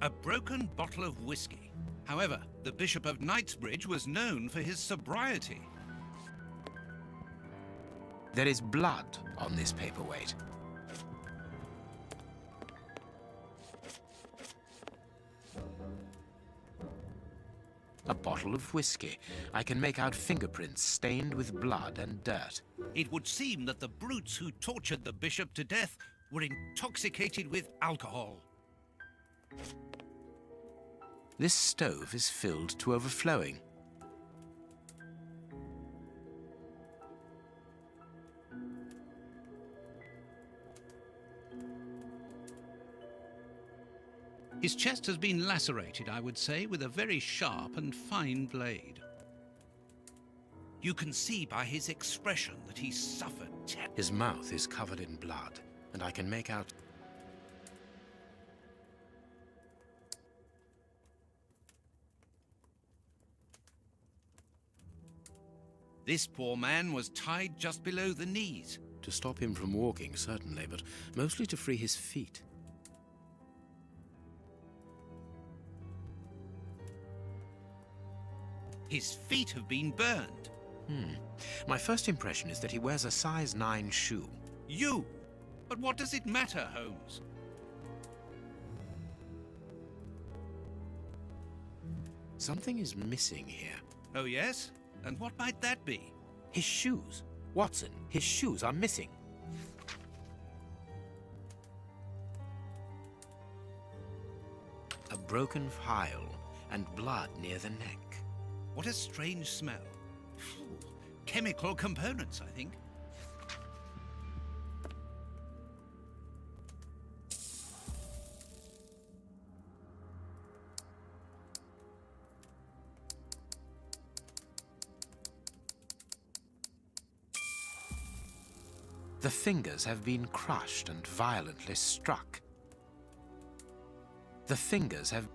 A broken bottle of whiskey. However, the Bishop of Knightsbridge was known for his sobriety. There is blood on this paperweight. A bottle of whiskey. I can make out fingerprints stained with blood and dirt. It would seem that the brutes who tortured the bishop to death were intoxicated with alcohol. This stove is filled to overflowing. His chest has been lacerated, I would say, with a very sharp and fine blade. You can see by his expression that he suffered terribly. His mouth is covered in blood, and I can make out... This poor man was tied just below the knees. To stop him from walking, certainly, but mostly to free his feet. His feet have been burned. My first impression is that he wears a size 9 shoe. You! But what does it matter, Holmes? Something is missing here. Oh, yes? And what might that be? His shoes. Watson, his shoes are missing. A broken phial and blood near the neck. What a strange smell. Phew. Chemical components, I think. The fingers have been crushed and violently struck. The fingers have...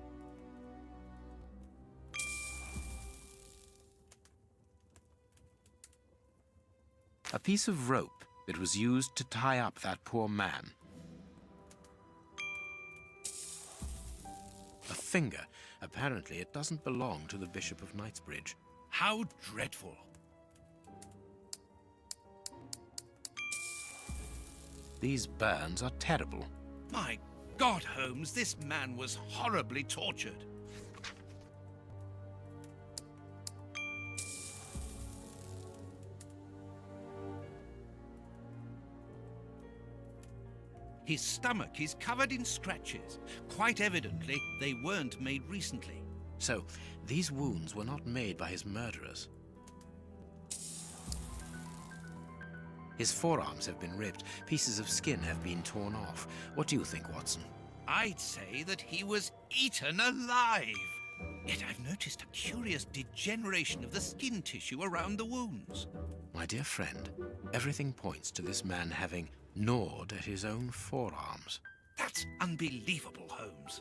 A piece of rope that was used to tie up that poor man. A finger. Apparently it doesn't belong to the Bishop of Knightsbridge. How dreadful. These burns are terrible. My God, Holmes, this man was horribly tortured. His stomach is covered in scratches. Quite evidently, they weren't made recently. So, these wounds were not made by his murderers. His forearms have been ripped. Pieces of skin have been torn off. What do you think, Watson? I'd say that he was eaten alive. Yet I've noticed a curious degeneration of the skin tissue around the wounds. My dear friend, everything points to this man having gnawed at his own forearms. That's unbelievable, Holmes.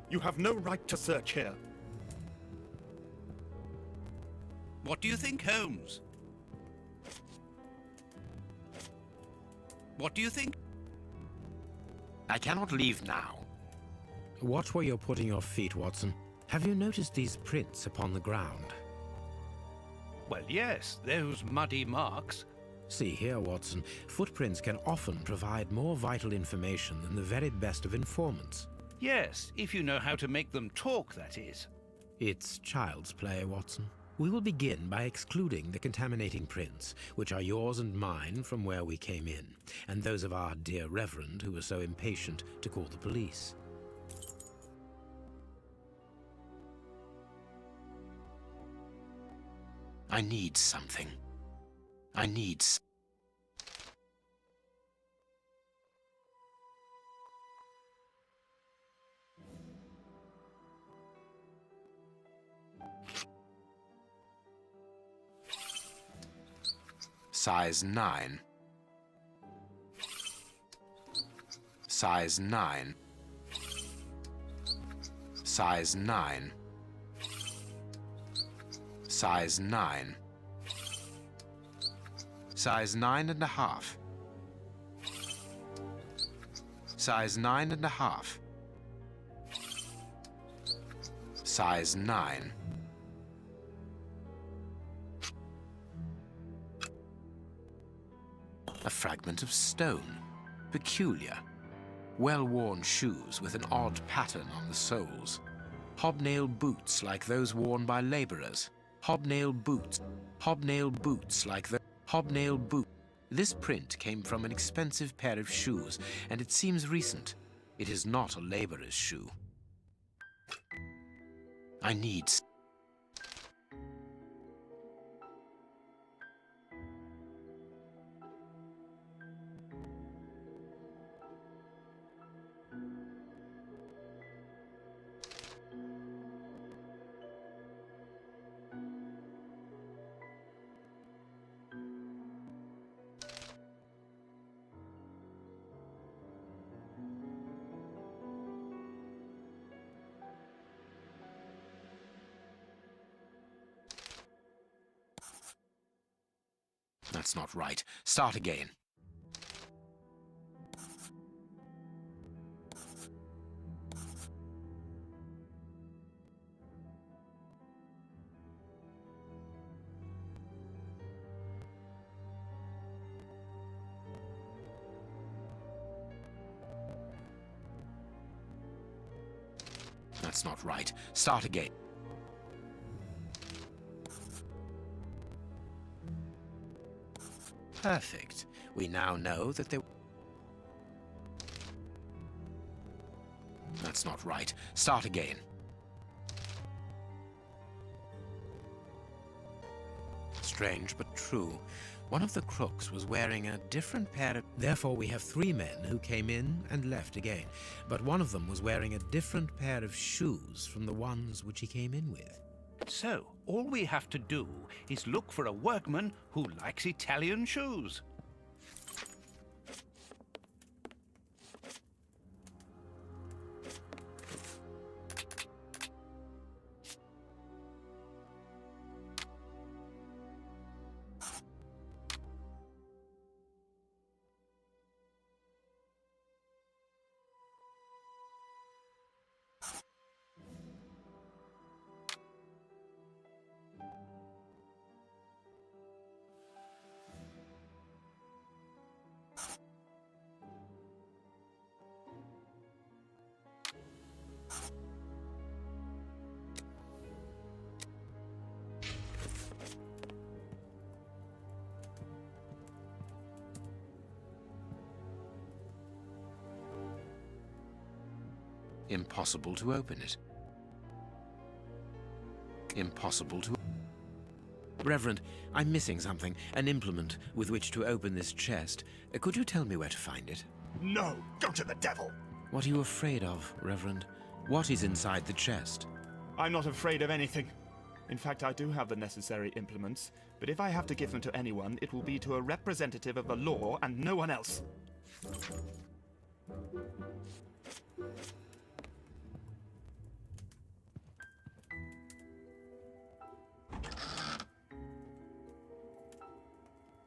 You have no right to search here. What do you think, Holmes? What do you think? I cannot leave now. Watch where you're putting your feet, Watson. Have you noticed these prints upon the ground? Well, yes, those muddy marks. See here, Watson. Footprints can often provide more vital information than the very best of informants. Yes, if you know how to make them talk, that is. It's child's play, Watson. We will begin by excluding the contaminating prints, which are yours and mine from where we came in, and those of our dear Reverend who was so impatient to call the police. I need something. I need size 9. Size 9. Size 9. Size 9. Size 9.5. Size 9.5. Size 9. A fragment of stone. Peculiar. Well-worn shoes with an odd pattern on the soles. Hobnail boots like those worn by laborers. Hobnail boots. Hobnail boots like the hobnail boot. This print came from an expensive pair of shoes, and it seems recent. It is not a laborer's shoe. I need... That's not right. Start again. That's not right. Start again. Perfect. We now know that there... That's not right. Start again. Strange but true. One of the crooks was wearing a different pair of... Therefore, we have 3 men who came in and left again, but one of them was wearing a different pair of shoes from the ones which he came in with. So, all we have to do is look for a workman who likes Italian shoes. Impossible to open it. Impossible to... Reverend, I'm missing something, an implement with which to open this chest. Could you tell me where to find it? No, go to the devil. What are you afraid of, Reverend? What is inside the chest? I'm not afraid of anything. In fact, I do have the necessary implements, but if I have to give them to anyone, it will be to a representative of the law and no one else.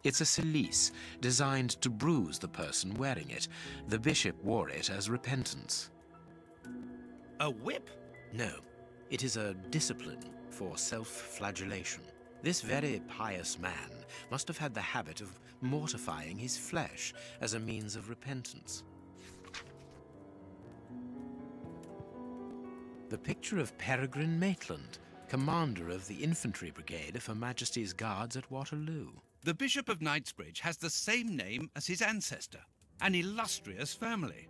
It's a cilice, designed to bruise the person wearing it. The bishop wore it as repentance. A whip? No, it is a discipline for self-flagellation. This very pious man must have had the habit of mortifying his flesh as a means of repentance. The picture of Peregrine Maitland, commander of the infantry brigade of Her Majesty's Guards at Waterloo. The Bishop of Knightsbridge has the same name as his ancestor, an illustrious family.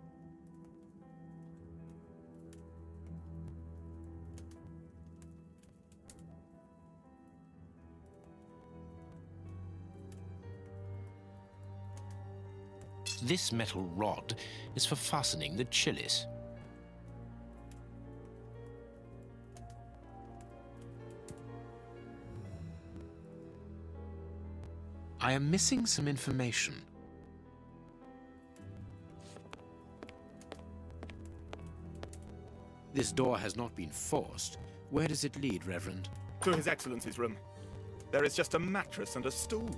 This metal rod is for fastening the chilies. I am missing some information. This door has not been forced. Where does it lead, Reverend? To His Excellency's room. There is just a mattress and a stool.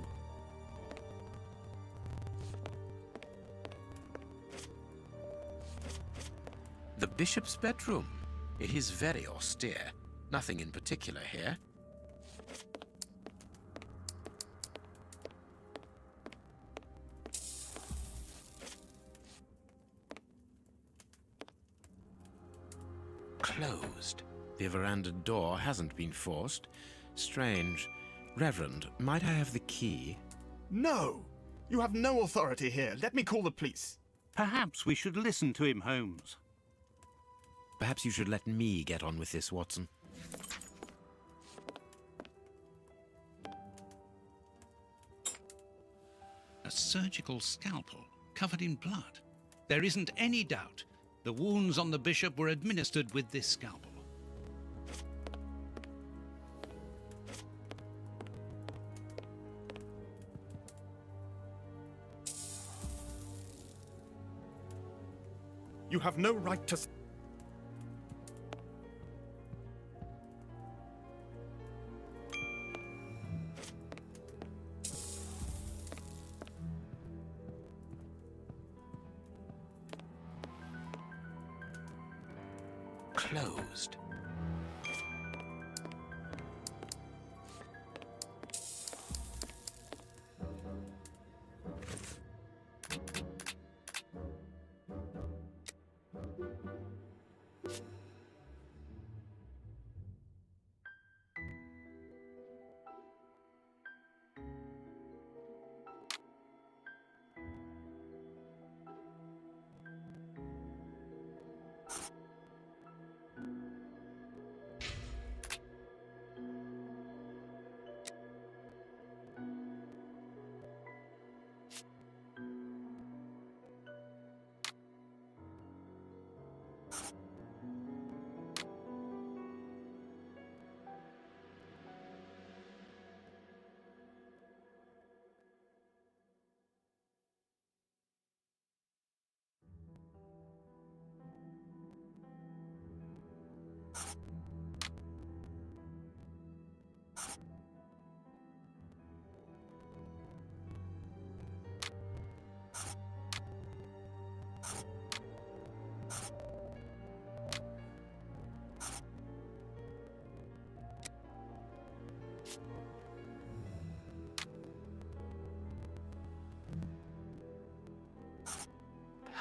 The bishop's bedroom. It is very austere. Nothing in particular here. Closed. The veranda door hasn't been forced. Strange. Reverend, might I have the key? No! You have no authority here. Let me call the police. Perhaps we should listen to him, Holmes. Perhaps you should let me get on with this, Watson. A surgical scalpel covered in blood. There isn't any doubt the wounds on the bishop were administered with this scalpel. You have no right to... Closed.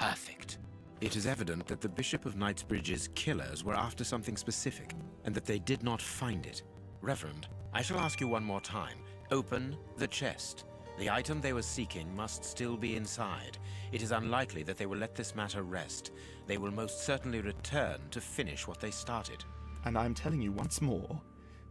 Perfect. It is evident that the Bishop of Knightsbridge's killers were after something specific, and that they did not find it. Reverend, I shall ask you one more time. Open the chest. The item they were seeking must still be inside. It is unlikely that they will let this matter rest. They will most certainly return to finish what they started. And I'm telling you once more,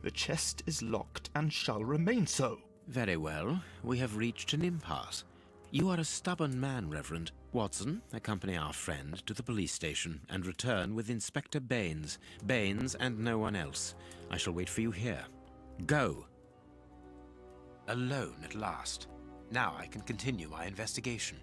the chest is locked and shall remain so. Very well. We have reached an impasse. You are a stubborn man, Reverend. Watson, accompany our friend to the police station and return with Inspector Baines. Baines and no one else. I shall wait for you here. Go. Alone at last. Now I can continue my investigation.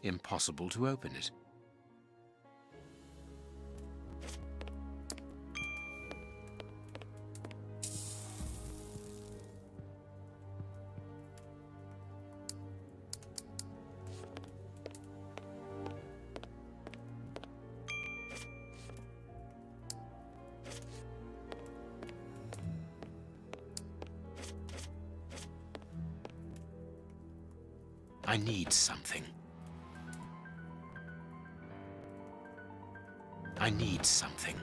Impossible to open it. I need something. I need something.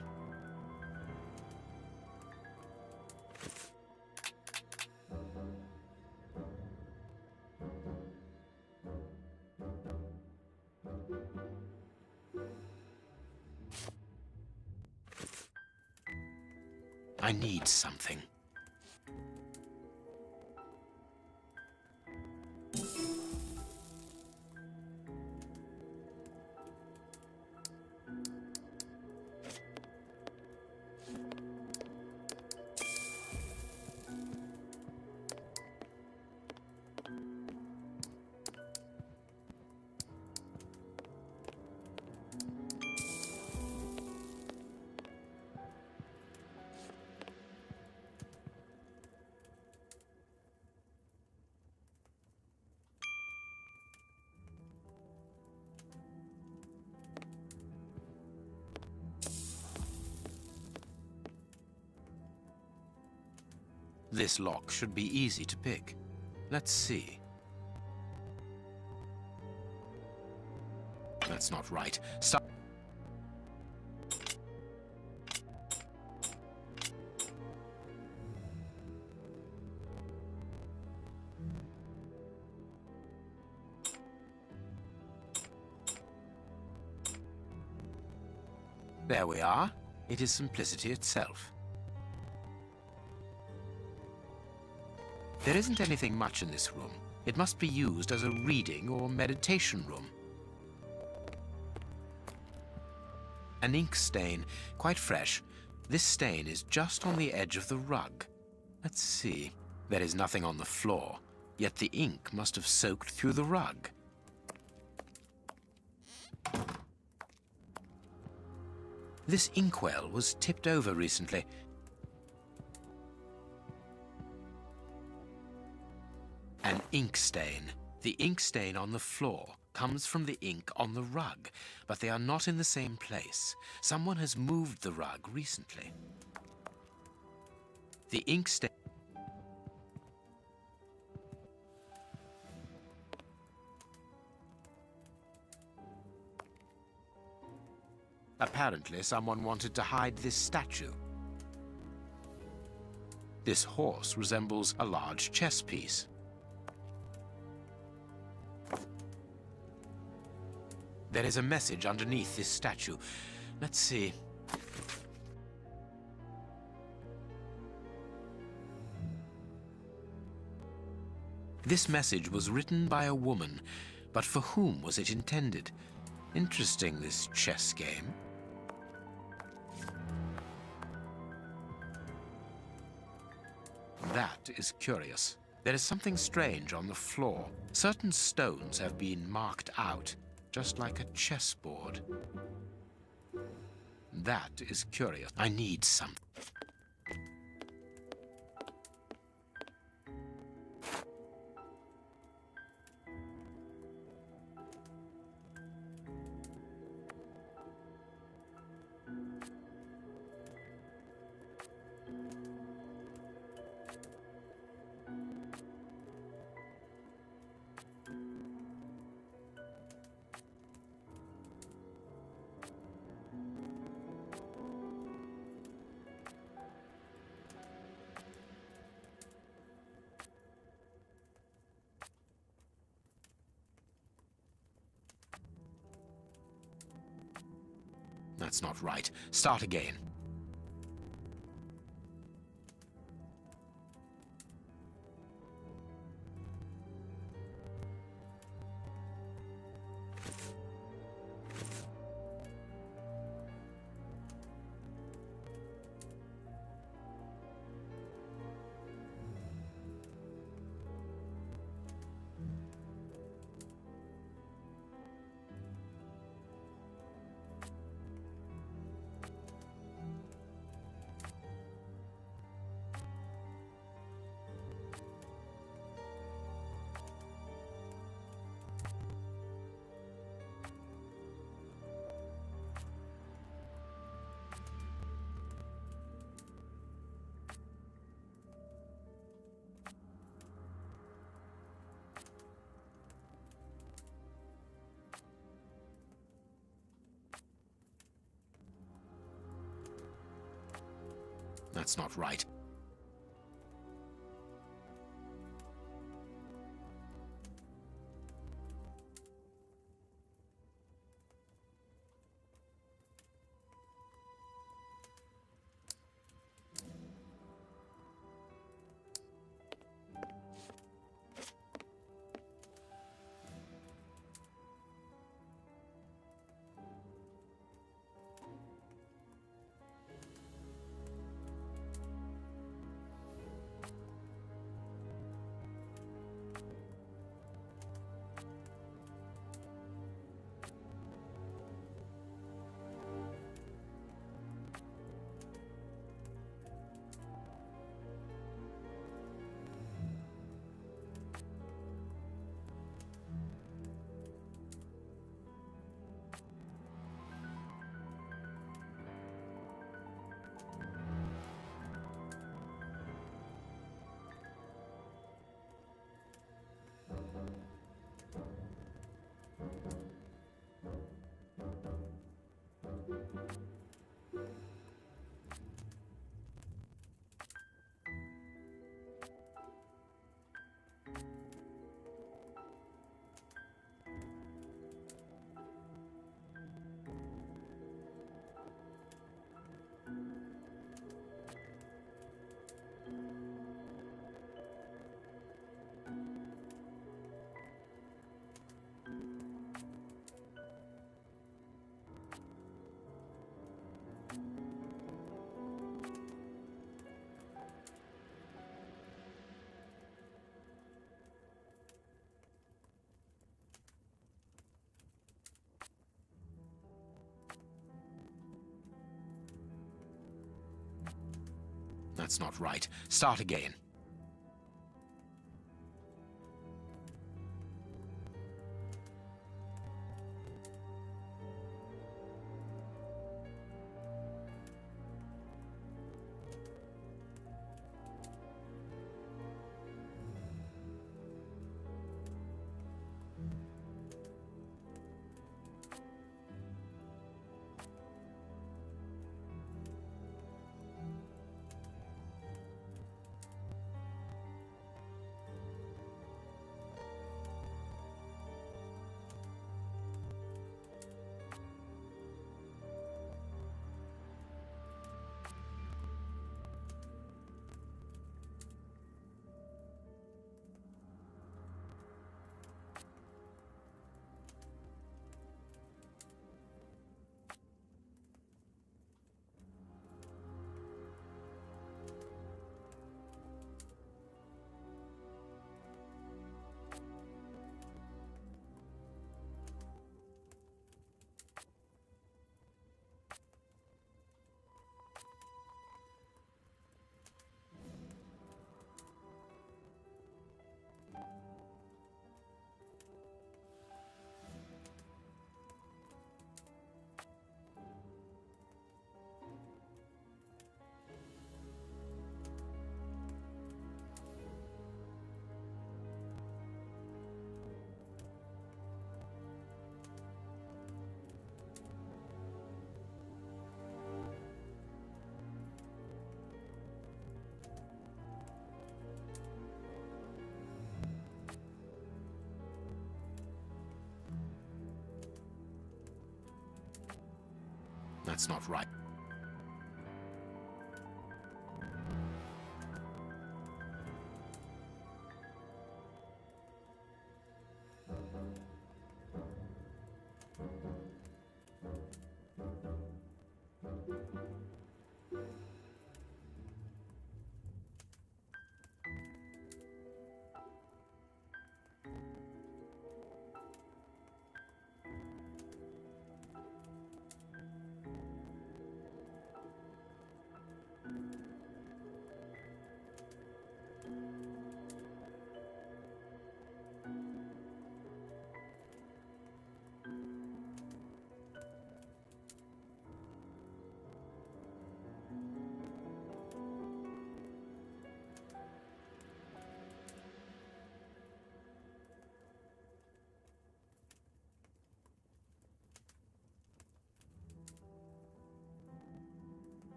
I need something. This lock should be easy to pick. Let's see. That's not right. Stop. There we are. It is simplicity itself. There isn't anything much in this room. It must be used as a reading or meditation room. An ink stain, quite fresh. This stain is just on the edge of the rug. Let's see. There is nothing on the floor, yet the ink must have soaked through the rug. This inkwell was tipped over recently. An ink stain. The ink stain on the floor comes from the ink on the rug, but they are not in the same place. Someone has moved the rug recently. The ink stain... Apparently, someone wanted to hide this statue. This horse resembles a large chess piece. There is a message underneath this statue. Let's see. This message was written by a woman, but for whom was it intended? Interesting, this chess game. That is curious. There is something strange on the floor. Certain stones have been marked out, just like a chessboard. That is curious. I need something. That's not right. Start again. That's not right. That's not right. Start again. That's not right.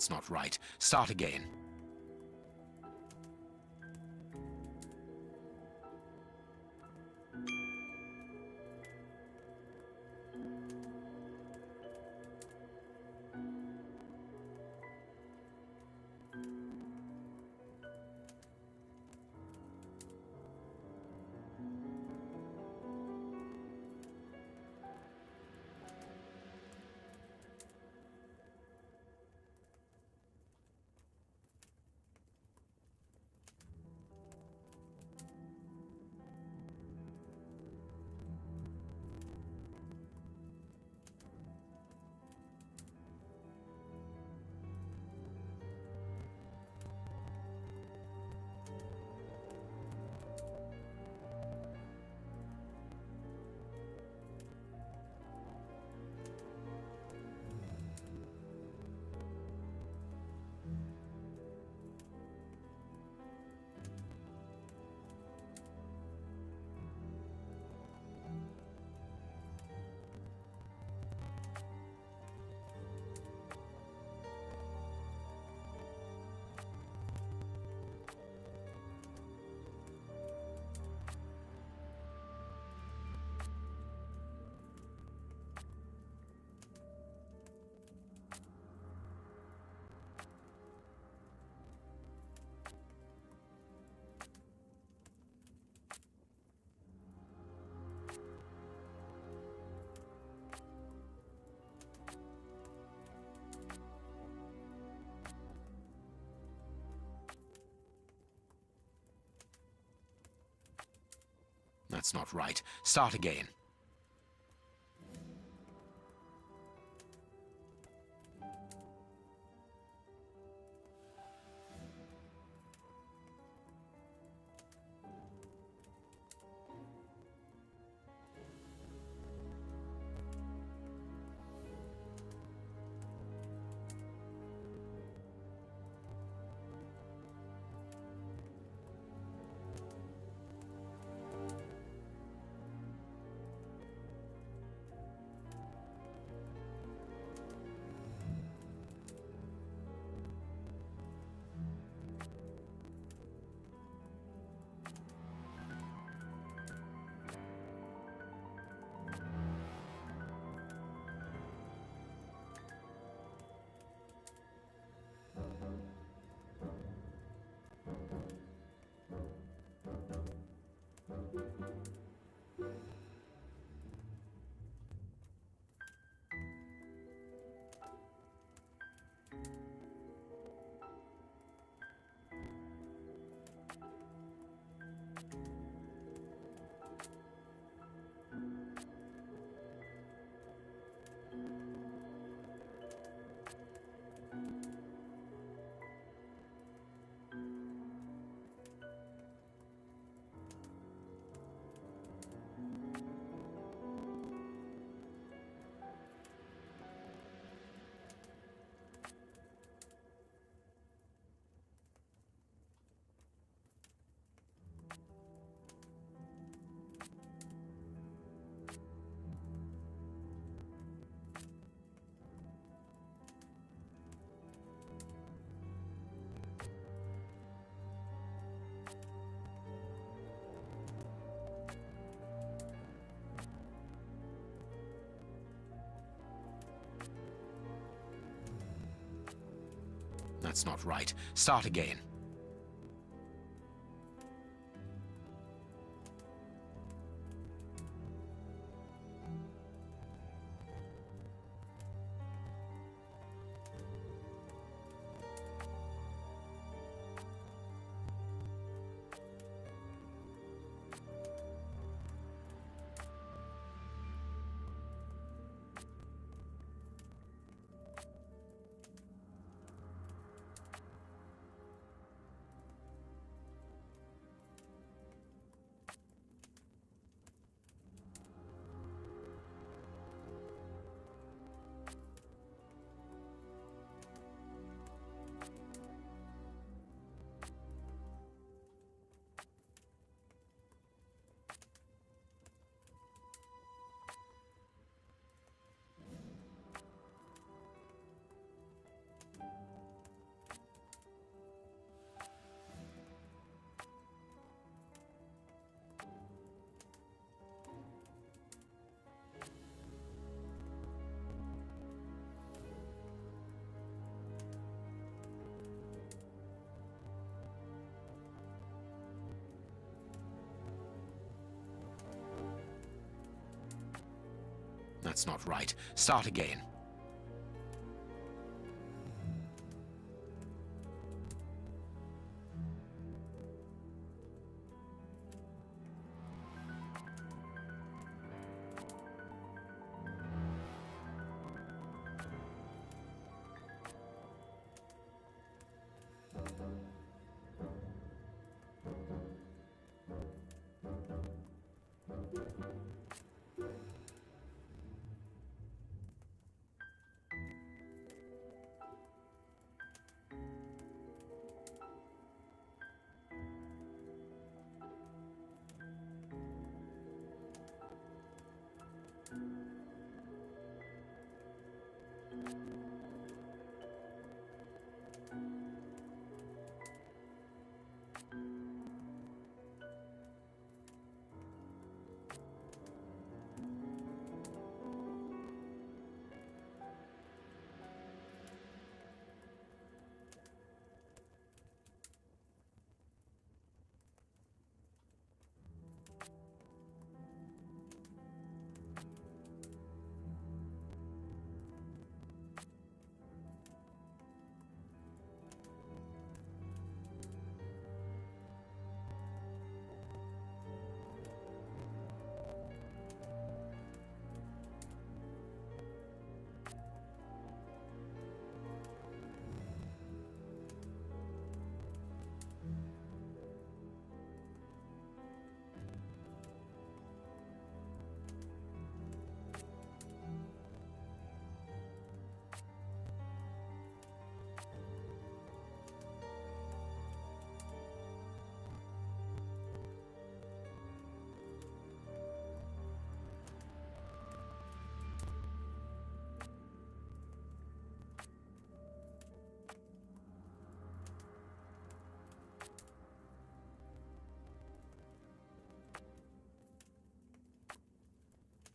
That's not right. Start again. That's not right. Start again. That's not right. Start again. That's not right. Start again.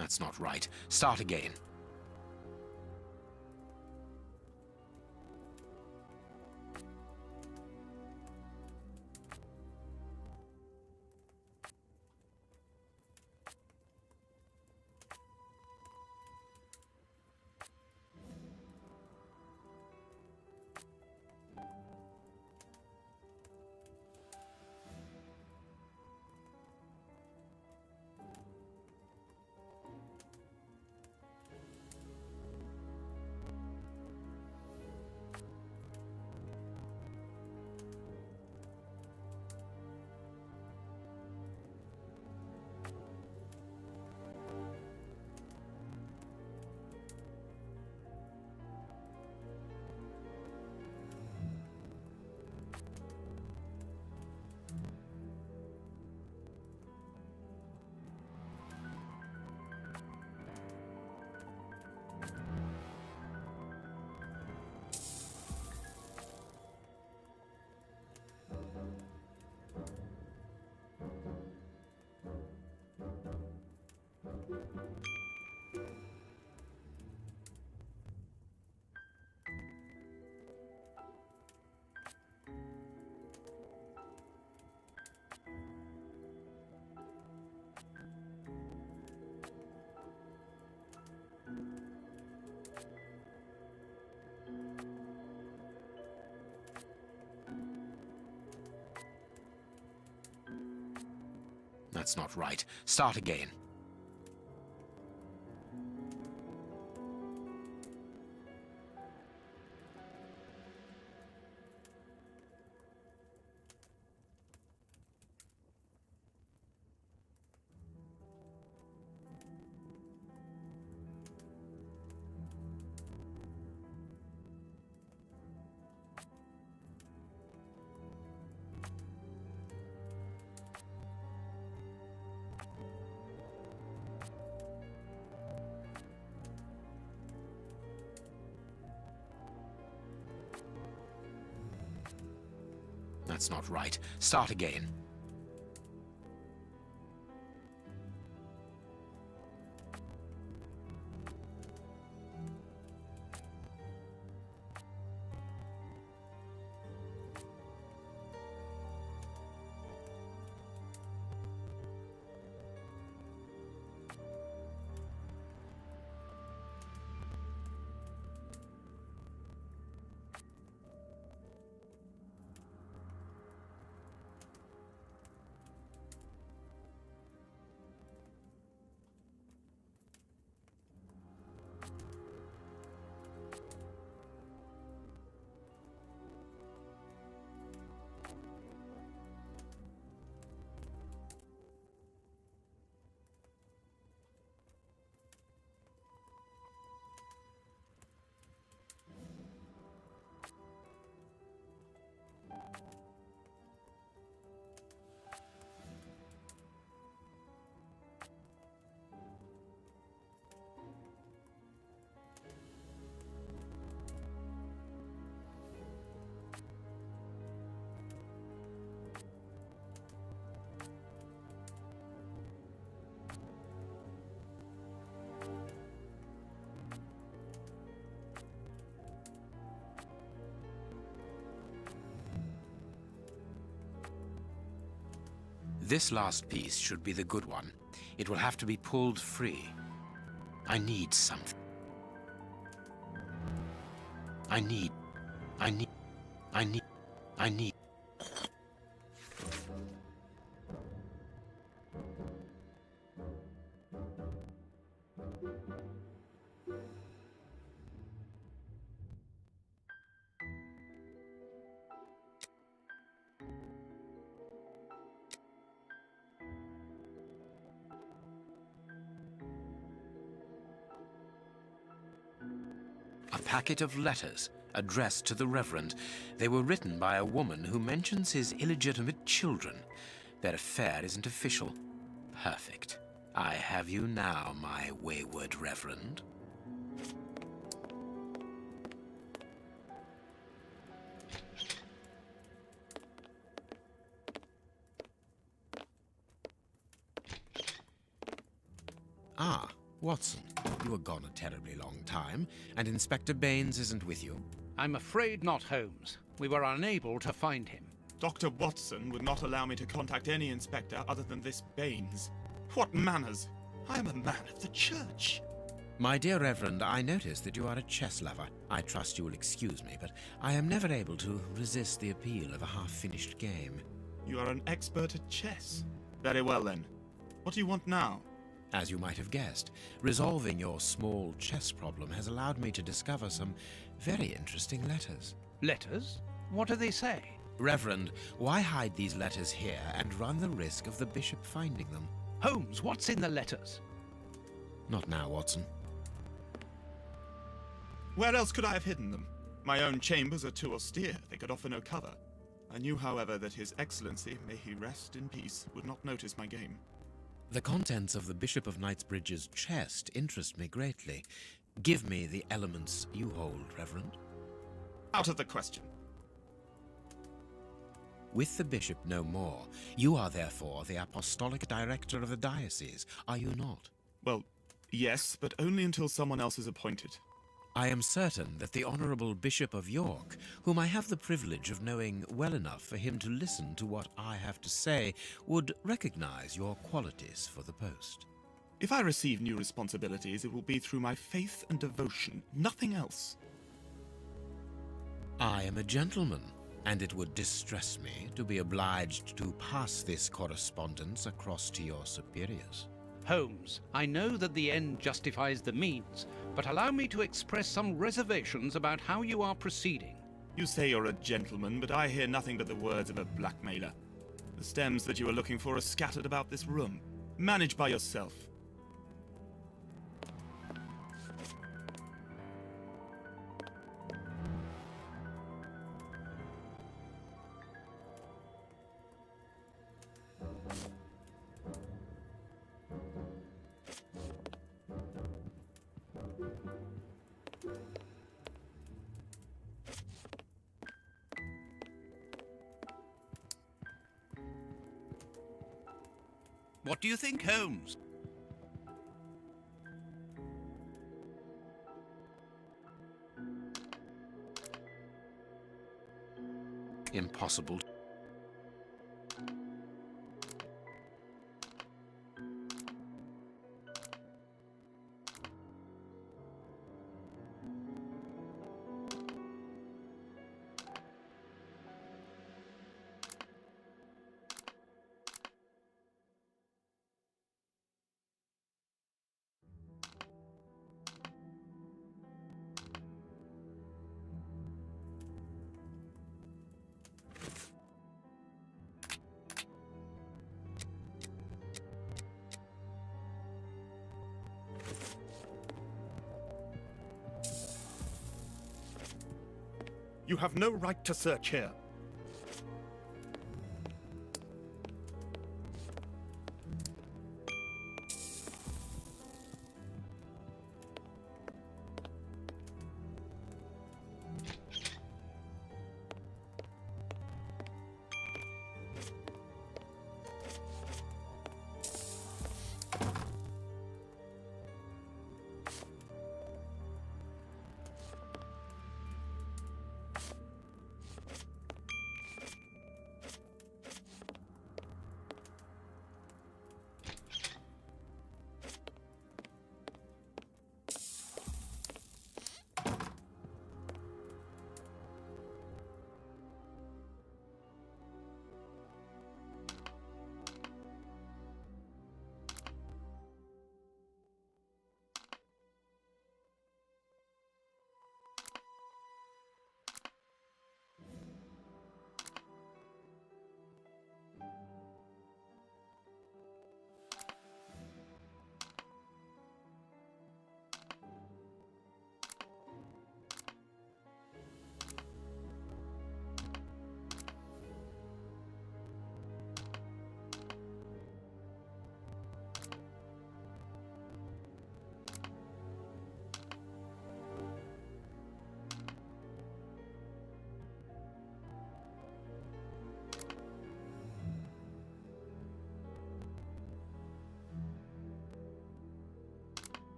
That's not right. Start again. That's not right. Start again. That's not right. Start again. This last piece should be the good one. It will have to be pulled free. I need something. I need. A packet of letters addressed to the Reverend. They were written by a woman who mentions his illegitimate children. Their affair isn't official. Perfect. I have you now, my wayward Reverend. Ah, Watson. You were gone a terribly long time, and Inspector Baines isn't with you. I'm afraid not, Holmes. We were unable to find him. Dr. Watson would not allow me to contact any inspector other than this Baines. What manners! I am a man of the church. My dear Reverend, I notice that you are a chess lover. I trust you will excuse me, but I am never able to resist the appeal of a half-finished game. You are an expert at chess. Very well, then. What do you want now? As you might have guessed, resolving your small chess problem has allowed me to discover some very interesting letters. Letters? What do they say? Reverend, why hide these letters here and run the risk of the bishop finding them? Holmes, what's in the letters? Not now, Watson. Where else could I have hidden them? My own chambers are too austere. They could offer no cover. I knew, however, that His Excellency, may he rest in peace, would not notice my game. The contents of the Bishop of Knightsbridge's chest interest me greatly. Give me the elements you hold, Reverend. Out of the question. With the bishop no more, you are therefore the apostolic director of the diocese, are you not? Well, yes, but only until someone else is appointed. I am certain that the Honourable Bishop of York, whom I have the privilege of knowing well enough for him to listen to what I have to say, would recognize your qualities for the post. If I receive new responsibilities, it will be through my faith and devotion, nothing else. I am a gentleman, and it would distress me to be obliged to pass this correspondence across to your superiors. Holmes, I know that the end justifies the means, but allow me to express some reservations about how you are proceeding. You say you're a gentleman, but I hear nothing but the words of a blackmailer. The stems that you are looking for are scattered about this room. Manage by yourself. What do you think, Holmes? Impossible. You have no right to search here.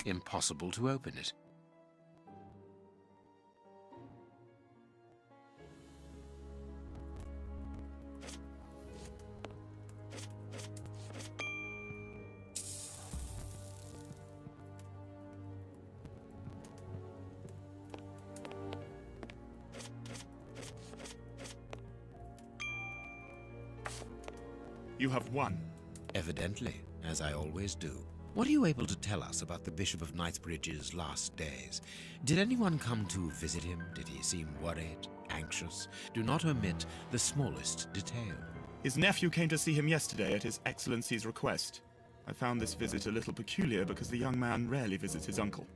Impossible to open it. You have won. Evidently, as I always do. What are you able to tell us about the Bishop of Knightsbridge's last days? Did anyone come to visit him? Did he seem worried, anxious? Do not omit the smallest detail. His nephew came to see him yesterday at His Excellency's request. I found this visit a little peculiar because the young man rarely visits his uncle.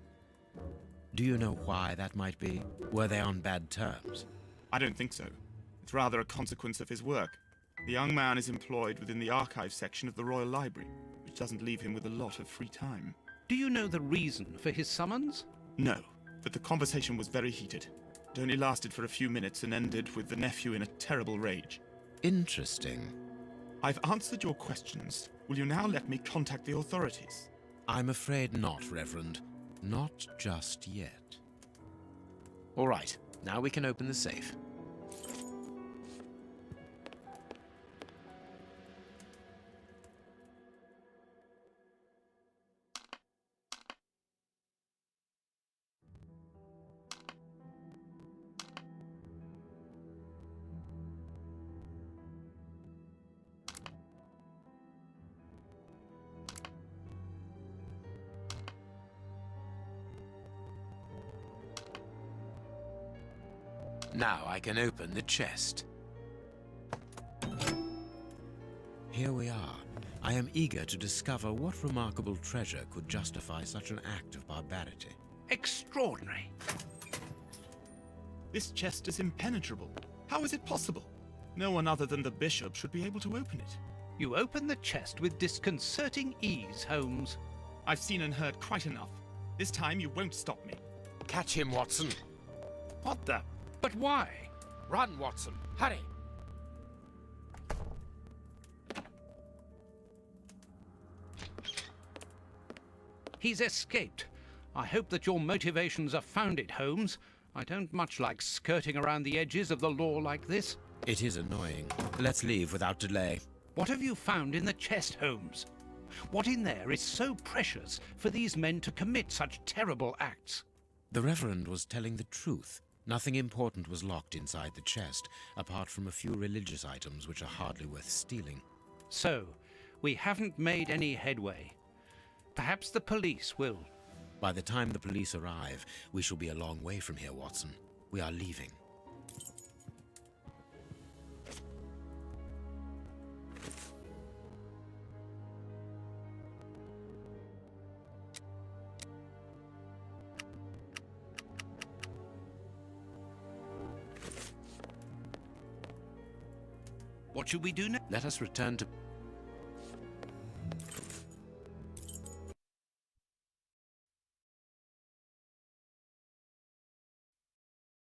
Do you know why that might be? Were they on bad terms? I don't think so. It's rather a consequence of his work. The young man is employed within the archive section of the Royal Library, which doesn't leave him with a lot of free time. Do you know the reason for his summons? No, but the conversation was very heated. It only lasted for a few minutes and ended with the nephew in a terrible rage. Interesting. I've answered your questions. Will you now let me contact the authorities? I'm afraid not, Reverend. Not just yet. All right, now we can open the safe. Now I can open the chest. Here we are. I am eager to discover what remarkable treasure could justify such an act of barbarity. Extraordinary. This chest is impenetrable. How is it possible? No one other than the bishop should be able to open it. You open the chest with disconcerting ease, Holmes. I've seen and heard quite enough. This time you won't stop me. Catch him, Watson. What the? But why? Run, Watson. Hurry. He's escaped. I hope that your motivations are founded, Holmes. I don't much like skirting around the edges of the law like this. It is annoying. Let's leave without delay. What have you found in the chest, Holmes? What in there is so precious for these men to commit such terrible acts? The Reverend was telling the truth. Nothing important was locked inside the chest, apart from a few religious items which are hardly worth stealing. So, we haven't made any headway. Perhaps the police will. By the time the police arrive, we shall be a long way from here, Watson. We are leaving. What should we do now? Let us return to